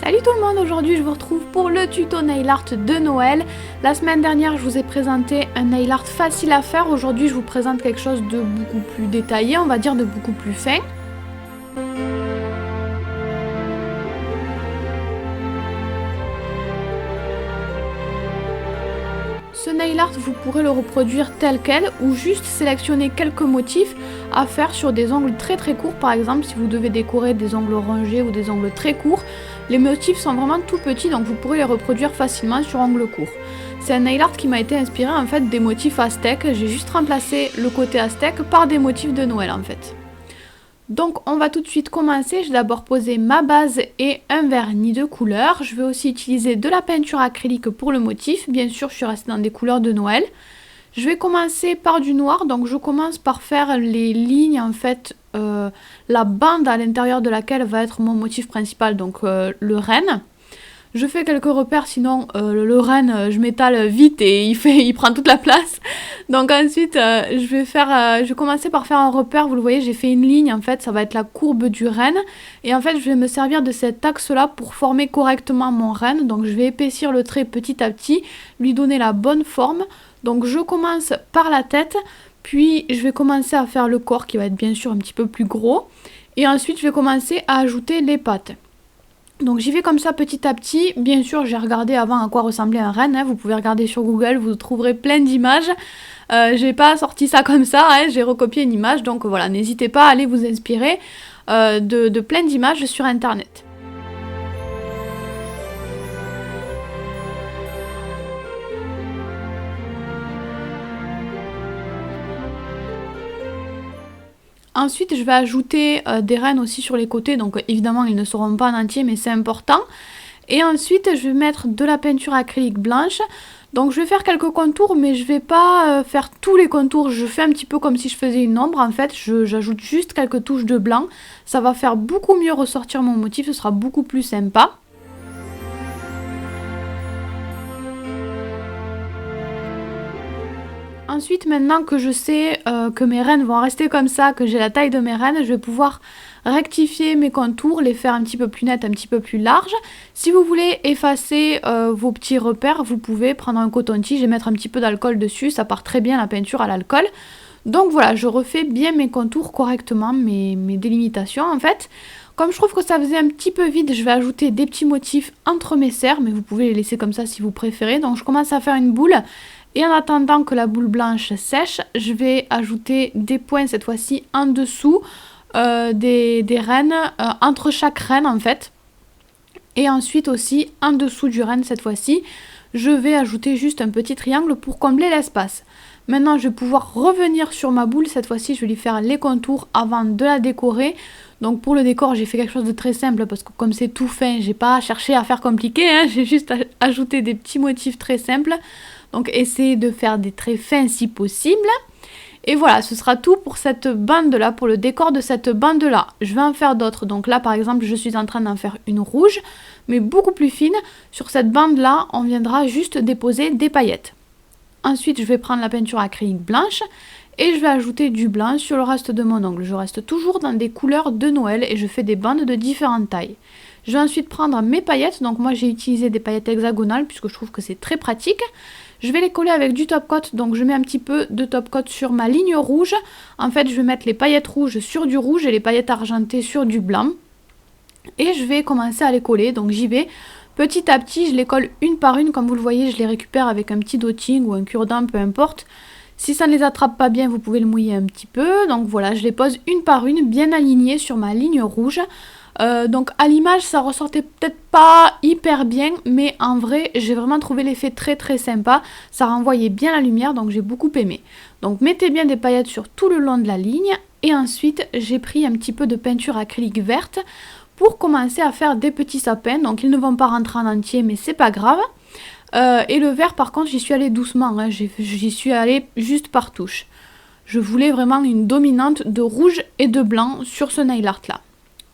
Salut tout le monde, aujourd'hui je vous retrouve pour le tuto nail art de Noël. La semaine dernière je vous ai présenté un nail art facile à faire, aujourd'hui je vous présente quelque chose de beaucoup plus détaillé, on va dire de beaucoup plus fin. Ce nail art vous pourrez le reproduire tel quel ou juste sélectionner quelques motifs à faire sur des ongles très courts. Par exemple si vous devez décorer des ongles rongés ou des ongles très courts, les motifs sont vraiment tout petits donc vous pourrez les reproduire facilement sur ongles courts. C'est un nail art qui m'a été inspiré en fait des motifs aztèques, j'ai juste remplacé le côté aztèque par des motifs de Noël en fait. Donc on va tout de suite commencer, je vais d'abord poser ma base et un vernis de couleur. Je vais aussi utiliser de la peinture acrylique pour le motif, bien sûr je suis restée dans des couleurs de Noël. Je vais commencer par du noir, donc je commence par faire les lignes en fait, la bande à l'intérieur de laquelle va être mon motif principal, donc le renne. Je fais quelques repères, sinon le renne, je m'étale vite et il prend toute la place. Donc ensuite, je vais commencer par faire un repère. Vous le voyez, j'ai fait une ligne, en fait, ça va être la courbe du renne. Et en fait, je vais me servir de cet axe-là pour former correctement mon renne. Donc je vais épaissir le trait petit à petit, lui donner la bonne forme. Donc je commence par la tête, puis je vais commencer à faire le corps qui va être bien sûr un petit peu plus gros. Et ensuite, je vais commencer à ajouter les pattes. Donc j'y vais comme ça petit à petit. Bien sûr j'ai regardé avant à quoi ressemblait un renne, hein. Vous pouvez regarder sur Google, vous trouverez plein d'images. J'ai pas sorti ça comme ça, hein. J'ai recopié une image. Donc voilà, n'hésitez pas à aller vous inspirer de plein d'images sur internet. Ensuite, je vais ajouter des rennes aussi sur les côtés, donc évidemment ils ne seront pas en entier, mais c'est important. Et ensuite, je vais mettre de la peinture acrylique blanche. Donc je vais faire quelques contours, mais je vais pas faire tous les contours. Je fais un petit peu comme si je faisais une ombre, en fait. J'ajoute juste quelques touches de blanc. Ça va faire beaucoup mieux ressortir mon motif, ce sera beaucoup plus sympa. Ensuite, maintenant que je sais que mes rennes vont rester comme ça, que j'ai la taille de mes rennes, je vais pouvoir rectifier mes contours, les faire un petit peu plus nets, un petit peu plus larges. Si vous voulez effacer vos petits repères, vous pouvez prendre un coton-tige et mettre un petit peu d'alcool dessus, ça part très bien la peinture à l'alcool. Donc voilà, je refais bien mes contours correctement, mes délimitations en fait. Comme je trouve que ça faisait un petit peu vide, je vais ajouter des petits motifs entre mes serres, mais vous pouvez les laisser comme ça si vous préférez. Donc je commence à faire une boule. Et en attendant que la boule blanche sèche, je vais ajouter des points cette fois-ci en dessous des rennes, entre chaque renne en fait. Et ensuite aussi en dessous du renne cette fois-ci, je vais ajouter juste un petit triangle pour combler l'espace. Maintenant je vais pouvoir revenir sur ma boule, cette fois-ci je vais lui faire les contours avant de la décorer. Donc pour le décor j'ai fait quelque chose de très simple parce que comme c'est tout fin, j'ai pas cherché à faire compliqué, hein, j'ai juste ajouté des petits motifs très simples. Donc essayez de faire des traits fins si possible. Et voilà, ce sera tout pour cette bande là, pour le décor de cette bande là. Je vais en faire d'autres. Donc là par exemple je suis en train d'en faire une rouge, mais beaucoup plus fine. Sur cette bande là, on viendra juste déposer des paillettes. Ensuite je vais prendre la peinture acrylique blanche et je vais ajouter du blanc sur le reste de mon ongle. Je reste toujours dans des couleurs de Noël et je fais des bandes de différentes tailles. Je vais ensuite prendre mes paillettes. Donc moi j'ai utilisé des paillettes hexagonales puisque je trouve que c'est très pratique. Je vais les coller avec du top coat, donc je mets un petit peu de top coat sur ma ligne rouge. En fait, je vais mettre les paillettes rouges sur du rouge et les paillettes argentées sur du blanc. Et je vais commencer à les coller, donc j'y vais. Petit à petit, je les colle une par une, comme vous le voyez, je les récupère avec un petit dotting ou un cure-dent, peu importe. Si ça ne les attrape pas bien, vous pouvez le mouiller un petit peu. Donc voilà, je les pose une par une, bien alignées sur ma ligne rouge. Donc à l'image ça ressortait peut-être pas hyper bien, mais en vrai j'ai vraiment trouvé l'effet très sympa, ça renvoyait bien la lumière, donc j'ai beaucoup aimé. Donc mettez bien des paillettes sur tout le long de la ligne et ensuite j'ai pris un petit peu de peinture acrylique verte pour commencer à faire des petits sapins. Donc ils ne vont pas rentrer en entier, mais c'est pas grave. Et le vert par contre j'y suis allée doucement, hein. J'y suis allée juste par touche. Je voulais vraiment une dominante de rouge et de blanc sur ce nail art là.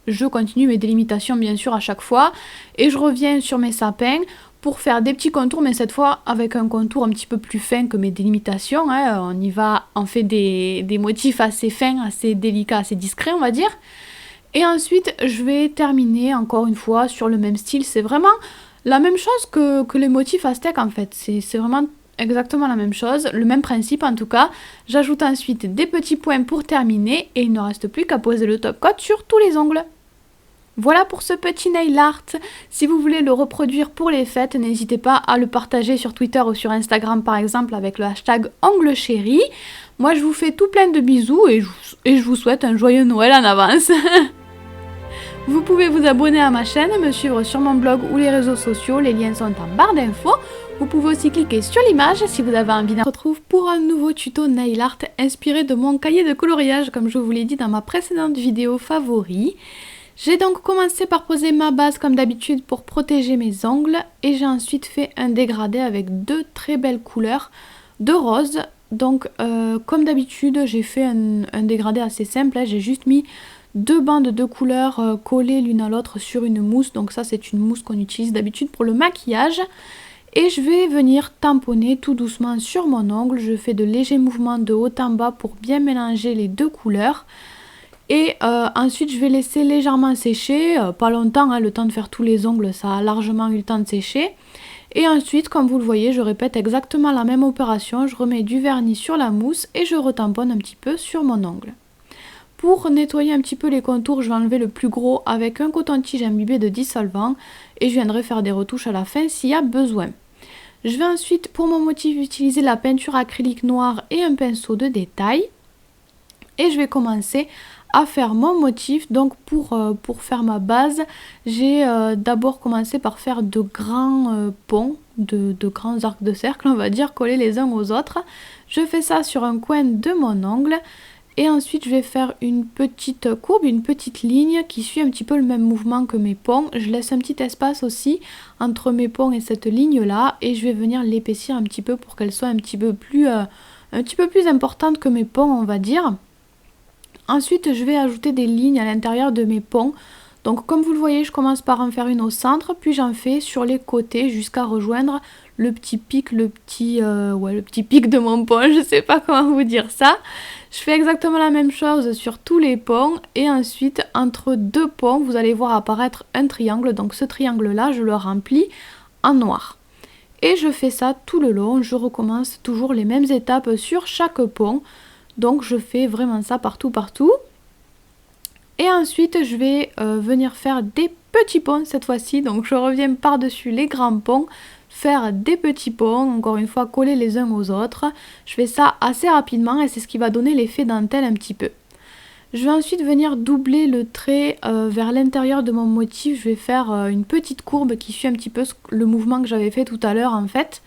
Je continue mes délimitations bien sûr à chaque fois et je reviens sur mes sapins pour faire des petits contours, mais cette fois avec un contour un petit peu plus fin que mes délimitations, hein. On fait des motifs assez fins, assez délicats, assez discrets on va dire. Et ensuite, je vais terminer encore une fois sur le même style. C'est vraiment la même chose que les motifs aztèques en fait. C'est vraiment exactement la même chose, le même principe en tout cas. J'ajoute ensuite des petits points pour terminer et il ne reste plus qu'à poser le top coat sur tous les ongles. Voilà pour ce petit nail art. Si vous voulez le reproduire pour les fêtes, n'hésitez pas à le partager sur Twitter ou sur Instagram par exemple avec le hashtag ongles chéri. Moi je vous fais tout plein de bisous et je vous souhaite un joyeux Noël en avance. Vous pouvez vous abonner à ma chaîne, me suivre sur mon blog ou les réseaux sociaux, les liens sont en barre d'infos. Vous pouvez aussi cliquer sur l'image si vous avez envie d'en retrouver pour un nouveau tuto nail art inspiré de mon cahier de coloriage comme je vous l'ai dit dans ma précédente vidéo favori. J'ai donc commencé par poser ma base comme d'habitude pour protéger mes ongles et j'ai ensuite fait un dégradé avec deux très belles couleurs de rose. Donc comme d'habitude j'ai fait un dégradé assez simple, j'ai juste mis deux bandes de couleurs collées l'une à l'autre sur une mousse. Donc ça c'est une mousse qu'on utilise d'habitude pour le maquillage. Et je vais venir tamponner tout doucement sur mon ongle. Je fais de légers mouvements de haut en bas pour bien mélanger les deux couleurs. Et ensuite je vais laisser légèrement sécher, pas longtemps, hein, le temps de faire tous les ongles, ça a largement eu le temps de sécher. Et ensuite, comme vous le voyez, je répète exactement la même opération, je remets du vernis sur la mousse et je retamponne un petit peu sur mon ongle. Pour nettoyer un petit peu les contours, je vais enlever le plus gros avec un coton-tige imbibé de dissolvant et je viendrai faire des retouches à la fin s'il y a besoin. Je vais ensuite, pour mon motif, utiliser la peinture acrylique noire et un pinceau de détail. Et je vais commencer à faire mon motif. Donc pour faire ma base, j'ai d'abord commencé par faire de grands ponts, de grands arcs de cercle, on va dire, collés les uns aux autres. Je fais ça sur un coin de mon ongle. Et ensuite je vais faire une petite courbe, une petite ligne qui suit un petit peu le même mouvement que mes ponts. Je laisse un petit espace aussi entre mes ponts et cette ligne là. Et je vais venir l'épaissir un petit peu pour qu'elle soit un petit peu plus importante que mes ponts, on va dire. Ensuite, je vais ajouter des lignes à l'intérieur de mes ponts. Donc comme vous le voyez, je commence par en faire une au centre, puis j'en fais sur les côtés jusqu'à rejoindre le petit pic, le petit pic de mon pont, je sais pas comment vous dire ça. Je fais exactement la même chose sur tous les ponts et ensuite entre deux ponts, vous allez voir apparaître un triangle. Donc ce triangle-là, je le remplis en noir. Et je fais ça tout le long, je recommence toujours les mêmes étapes sur chaque pont. Donc je fais vraiment ça partout. Et ensuite je vais venir faire des petits ponts cette fois-ci. Donc je reviens par-dessus les grands ponts, faire des petits ponts, encore une fois collés les uns aux autres. Je fais ça assez rapidement et c'est ce qui va donner l'effet dentelle un petit peu. Je vais ensuite venir doubler le trait vers l'intérieur de mon motif. Je vais faire une petite courbe qui suit un petit peu le mouvement que j'avais fait tout à l'heure en fait.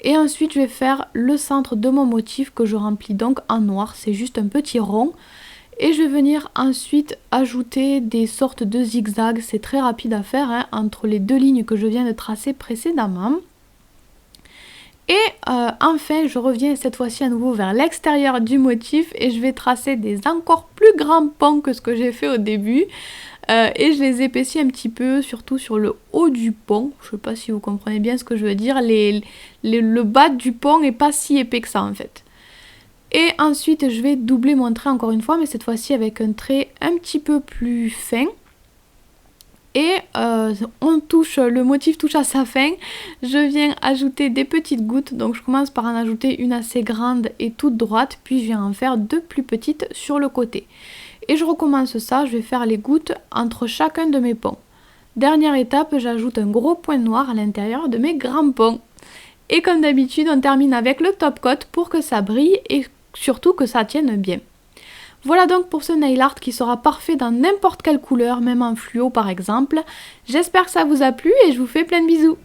Et ensuite je vais faire le centre de mon motif que je remplis donc en noir, c'est juste un petit rond. Et je vais venir ensuite ajouter des sortes de zigzags, c'est très rapide à faire hein, entre les deux lignes que je viens de tracer précédemment. Et enfin je reviens cette fois-ci à nouveau vers l'extérieur du motif et je vais tracer des encore plus grands ponts que ce que j'ai fait au début. Et je les épaissis un petit peu, surtout sur le haut du pont. Je ne sais pas si vous comprenez bien ce que je veux dire. Le bas du pont n'est pas si épais que ça en fait. Et ensuite je vais doubler mon trait encore une fois, mais cette fois-ci avec un trait un petit peu plus fin. Et le motif touche à sa fin. Je viens ajouter des petites gouttes. Donc je commence par en ajouter une assez grande et toute droite. Puis je viens en faire deux plus petites sur le côté. Et je recommence ça, je vais faire les gouttes entre chacun de mes ponts. Dernière étape, j'ajoute un gros point noir à l'intérieur de mes grands ponts. Et comme d'habitude, on termine avec le top coat pour que ça brille et surtout que ça tienne bien. Voilà donc pour ce nail art qui sera parfait dans n'importe quelle couleur, même en fluo par exemple. J'espère que ça vous a plu et je vous fais plein de bisous.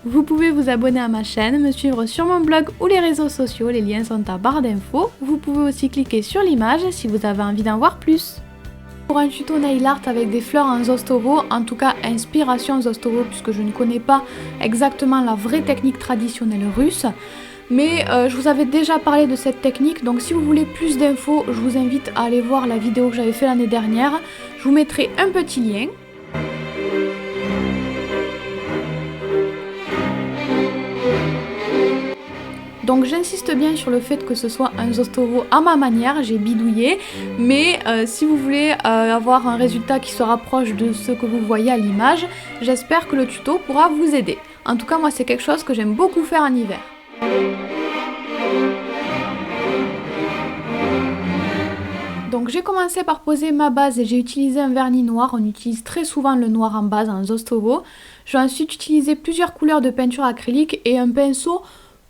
Vous pouvez vous abonner à ma chaîne, me suivre sur mon blog ou les réseaux sociaux, les liens sont en barre d'infos. Vous pouvez aussi cliquer sur l'image si vous avez envie d'en voir plus. Pour un tuto nail art avec des fleurs en Zostoro, en tout cas inspiration Zostoro puisque je ne connais pas exactement la vraie technique traditionnelle russe. Mais je vous avais déjà parlé de cette technique, donc si vous voulez plus d'infos, je vous invite à aller voir la vidéo que j'avais fait l'année dernière. Je vous mettrai un petit lien. Donc j'insiste bien sur le fait que ce soit un Zostovo à ma manière, j'ai bidouillé, mais si vous voulez avoir un résultat qui se rapproche de ce que vous voyez à l'image, j'espère que le tuto pourra vous aider. En tout cas, moi c'est quelque chose que j'aime beaucoup faire en hiver. Donc j'ai commencé par poser ma base et j'ai utilisé un vernis noir, on utilise très souvent le noir en base en Zostovo. J'ai ensuite utilisé plusieurs couleurs de peinture acrylique et un pinceau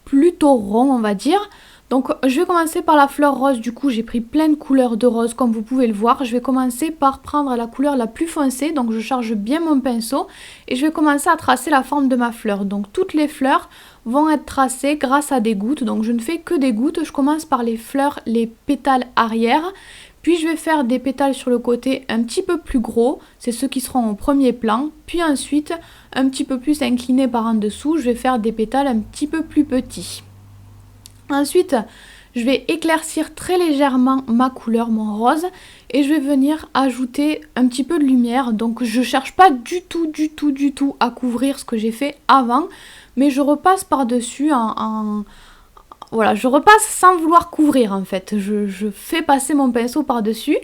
plutôt rond on va dire. Donc je vais commencer par la fleur rose, du coup j'ai pris plein de couleurs de rose comme vous pouvez le voir. Je vais commencer par prendre la couleur la plus foncée, donc je charge bien mon pinceau et je vais commencer à tracer la forme de ma fleur. Donc toutes les fleurs vont être tracées grâce à des gouttes, donc je ne fais que des gouttes. Je commence par les fleurs, les pétales arrière. Puis je vais faire des pétales sur le côté un petit peu plus gros, c'est ceux qui seront au premier plan. Puis ensuite, un petit peu plus inclinés par en dessous, je vais faire des pétales un petit peu plus petits. Ensuite, je vais éclaircir très légèrement ma couleur, mon rose, et je vais venir ajouter un petit peu de lumière. Donc je ne cherche pas du tout à couvrir ce que j'ai fait avant, mais je repasse par-dessus Voilà, je repasse sans vouloir couvrir en fait, je fais passer mon pinceau par-dessus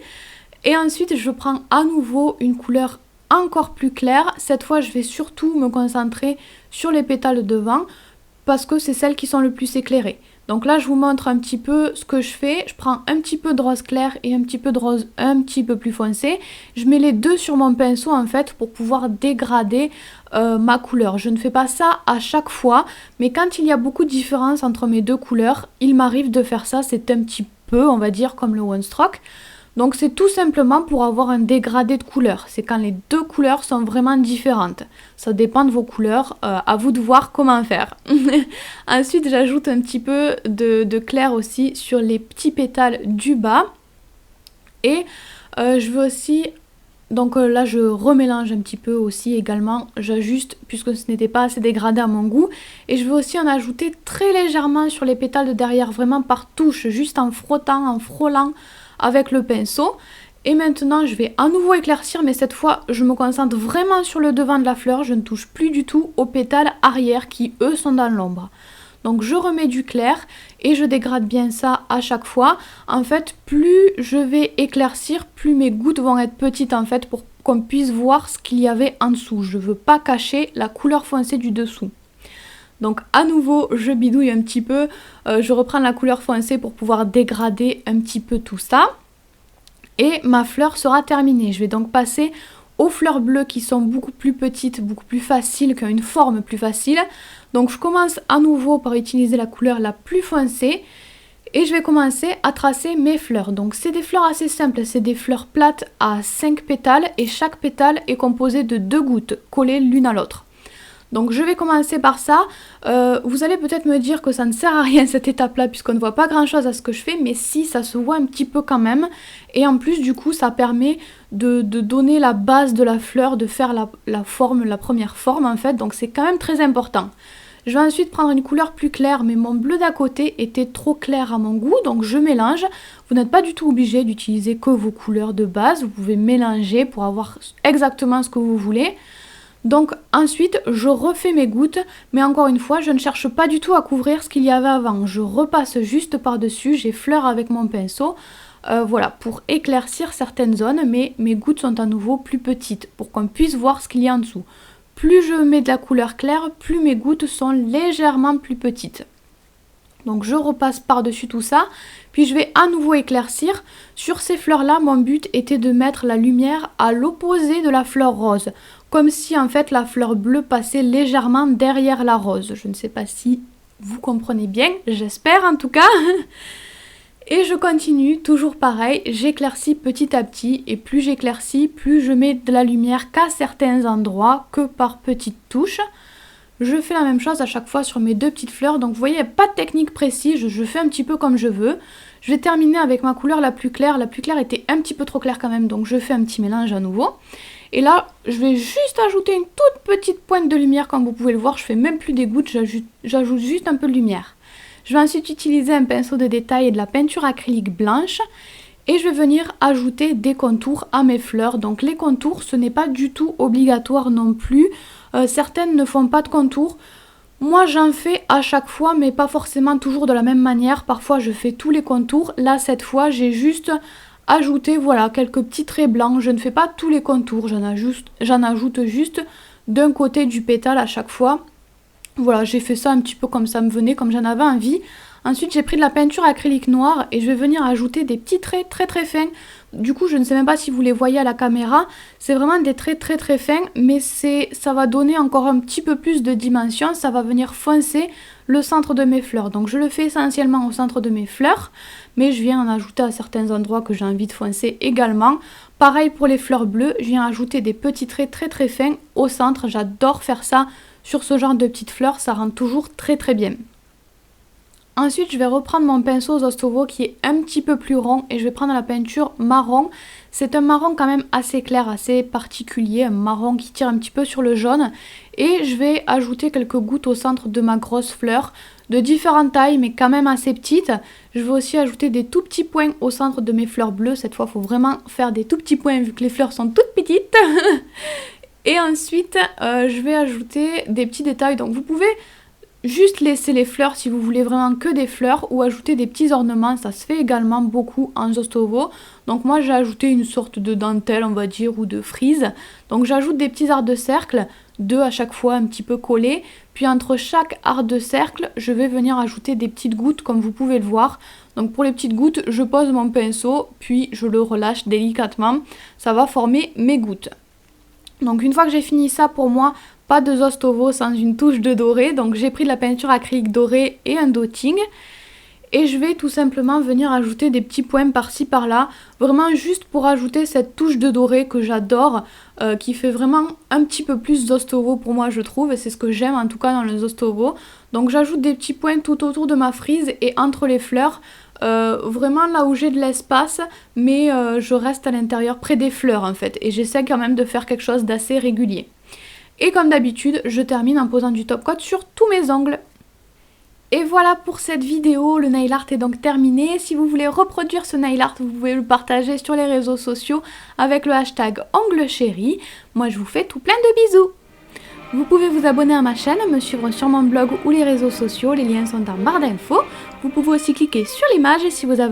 et ensuite je prends à nouveau une couleur encore plus claire. Cette fois je vais surtout me concentrer sur les pétales devant parce que c'est celles qui sont le plus éclairées. Donc là je vous montre un petit peu ce que je fais, je prends un petit peu de rose clair et un petit peu de rose un petit peu plus foncé. Je mets les deux sur mon pinceau en fait pour pouvoir dégrader ma couleur. Je ne fais pas ça à chaque fois, mais quand il y a beaucoup de différence entre mes deux couleurs, il m'arrive de faire ça, c'est un petit peu on va dire comme le one stroke. Donc c'est tout simplement pour avoir un dégradé de couleur, c'est quand les deux couleurs sont vraiment différentes. Ça dépend de vos couleurs, à vous de voir comment faire. Ensuite j'ajoute un petit peu de clair aussi sur les petits pétales du bas. Et je veux aussi, donc là je remélange un petit peu aussi également, j'ajuste puisque ce n'était pas assez dégradé à mon goût. Et je veux aussi en ajouter très légèrement sur les pétales de derrière, vraiment par touche, juste en frottant, en frôlant avec le pinceau. Et maintenant je vais à nouveau éclaircir, mais cette fois je me concentre vraiment sur le devant de la fleur, je ne touche plus du tout aux pétales arrière qui eux sont dans l'ombre. Donc je remets du clair et je dégrade bien ça à chaque fois. En fait plus je vais éclaircir, plus mes gouttes vont être petites en fait pour qu'on puisse voir ce qu'il y avait en dessous. Je veux pas cacher la couleur foncée du dessous. Donc à nouveau je bidouille un petit peu, je reprends la couleur foncée pour pouvoir dégrader un petit peu tout ça. Et ma fleur sera terminée. Je vais donc passer aux fleurs bleues qui sont beaucoup plus petites, beaucoup plus faciles, qui ont une forme plus facile. Donc je commence à nouveau par utiliser la couleur la plus foncée. Et je vais commencer à tracer mes fleurs. Donc c'est des fleurs assez simples, c'est des fleurs plates à 5 pétales. Et chaque pétale est composé de 2 gouttes collées l'une à l'autre. Donc je vais commencer par ça. Vous allez peut-être me dire que ça ne sert à rien cette étape-là puisqu'on ne voit pas grand-chose à ce que je fais, mais si, ça se voit un petit peu quand même. Et en plus du coup ça permet de donner la base de la fleur, de faire la forme, la première forme en fait, donc c'est quand même très important. Je vais ensuite prendre une couleur plus claire, mais mon bleu d'à côté était trop clair à mon goût, donc je mélange. Vous n'êtes pas du tout obligé d'utiliser que vos couleurs de base, vous pouvez mélanger pour avoir exactement ce que vous voulez. Donc ensuite je refais mes gouttes, mais encore une fois je ne cherche pas du tout à couvrir ce qu'il y avait avant. Je repasse juste par dessus, j'effleure avec mon pinceau, voilà, pour éclaircir certaines zones, mais mes gouttes sont à nouveau plus petites pour qu'on puisse voir ce qu'il y a en dessous. Plus je mets de la couleur claire, plus mes gouttes sont légèrement plus petites. Donc je repasse par-dessus tout ça, puis je vais à nouveau éclaircir. Sur ces fleurs-là, mon but était de mettre la lumière à l'opposé de la fleur rose, comme si en fait la fleur bleue passait légèrement derrière la rose. Je ne sais pas si vous comprenez bien, j'espère en tout cas. Et je continue, toujours pareil, j'éclaircis petit à petit, et plus j'éclaircis, plus je mets de la lumière qu'à certains endroits, que par petites touches. Je fais la même chose à chaque fois sur mes deux petites fleurs, donc vous voyez, il n'y a pas de technique précise, je fais un petit peu comme je veux. Je vais terminer avec ma couleur la plus claire était un petit peu trop claire quand même, donc je fais un petit mélange à nouveau. Et là, je vais juste ajouter une toute petite pointe de lumière, comme vous pouvez le voir, je fais même plus des gouttes, j'ajoute juste un peu de lumière. Je vais ensuite utiliser un pinceau de détail et de la peinture acrylique blanche. Et je vais venir ajouter des contours à mes fleurs. Donc les contours, ce n'est pas du tout obligatoire non plus. Certaines ne font pas de contours. Moi j'en fais à chaque fois mais pas forcément toujours de la même manière. Parfois je fais tous les contours. Là cette fois j'ai juste ajouté voilà quelques petits traits blancs. Je ne fais pas tous les contours, j'en ajoute juste d'un côté du pétale à chaque fois. Voilà, j'ai fait ça un petit peu comme ça me venait, comme j'en avais envie. Ensuite, j'ai pris de la peinture acrylique noire et je vais venir ajouter des petits traits très très fins. Du coup, je ne sais même pas si vous les voyez à la caméra. C'est vraiment des traits très très fins, mais ça va donner encore un petit peu plus de dimension. Ça va venir foncer le centre de mes fleurs. Donc, je le fais essentiellement au centre de mes fleurs, mais je viens en ajouter à certains endroits que j'ai envie de foncer également. Pareil pour les fleurs bleues, je viens ajouter des petits traits très très fins au centre. J'adore faire ça sur ce genre de petites fleurs, ça rend toujours très très bien. Ensuite, je vais reprendre mon pinceau Zostovo qui est un petit peu plus rond et je vais prendre la peinture marron. C'est un marron quand même assez clair, assez particulier, un marron qui tire un petit peu sur le jaune. Et je vais ajouter quelques gouttes au centre de ma grosse fleur, de différentes tailles mais quand même assez petites. Je vais aussi ajouter des tout petits points au centre de mes fleurs bleues. Cette fois, il faut vraiment faire des tout petits points vu que les fleurs sont toutes petites. Et ensuite, je vais ajouter des petits détails. Donc vous pouvez juste laisser les fleurs si vous voulez vraiment que des fleurs ou ajouter des petits ornements, ça se fait également beaucoup en Zostovo. Donc moi j'ai ajouté une sorte de dentelle on va dire ou de frise. Donc j'ajoute des petits arcs de cercle, 2 à chaque fois un petit peu collés. Puis entre chaque arc de cercle, je vais venir ajouter des petites gouttes comme vous pouvez le voir. Donc pour les petites gouttes, je pose mon pinceau puis je le relâche délicatement. Ça va former mes gouttes. Donc une fois que j'ai fini ça, pour moi, pas de Zostovo sans une touche de doré. Donc j'ai pris de la peinture acrylique dorée et un dotting. Et je vais tout simplement venir ajouter des petits points par-ci par-là. Vraiment juste pour ajouter cette touche de doré que j'adore. Qui fait vraiment un petit peu plus Zostovo pour moi je trouve. Et c'est ce que j'aime en tout cas dans le Zostovo. Donc j'ajoute des petits points tout autour de ma frise et entre les fleurs. Vraiment là où j'ai de l'espace, mais je reste à l'intérieur près des fleurs en fait. Et j'essaie quand même de faire quelque chose d'assez régulier. Et comme d'habitude, je termine en posant du top coat sur tous mes ongles. Et voilà pour cette vidéo, le nail art est donc terminé. Si vous voulez reproduire ce nail art, vous pouvez le partager sur les réseaux sociaux avec le hashtag onglechéri. Moi je vous fais tout plein de bisous. Vous pouvez vous abonner à ma chaîne, me suivre sur mon blog ou les réseaux sociaux, les liens sont en barre d'infos. Vous pouvez aussi cliquer sur l'image et si vous avez